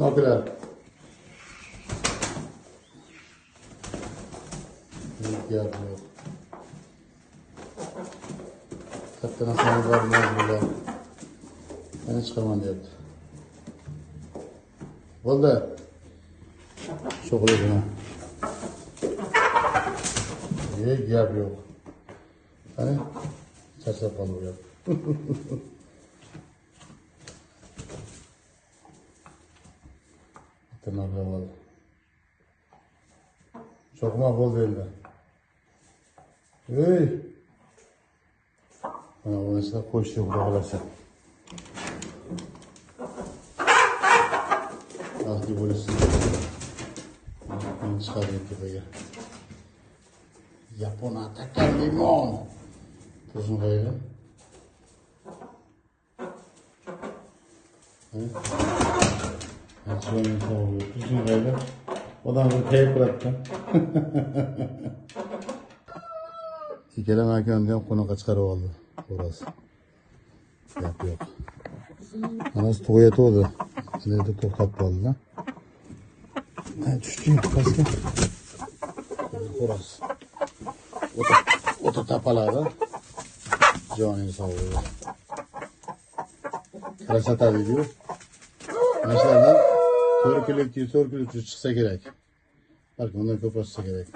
Nokilar. Gap yo'q. Katta narsalar bor bular. Meni chiqaman deyapti. Bo'ldi. Sho'g'li buni. Gap yo'q. Qani? Charchab qoldi bu gap. Tırnakla oldu. Çok mahvol değildi. Hey! Bana bunu işte koşuyor burada kalırsa. Altı polisin. Bunu çıkarıyor tepeye. Japon atakar limon. Tuzunu koyalım. Şöyle soğuyor. Tuzunu koyalım. Odan sonra teyip bıraktım. İkilem erken diyorum konuğa çıkarıp aldı. Orası. Yap yok. Anası tuvaleti oldu. İleride korkak kaldı lan. Ne düştü? Başka? Orası. Oto tapalarda. Canını savuruyor. Krasata diyor. Maçlardan törkülük çıksa gerek. Belki ondan kopasa gerek.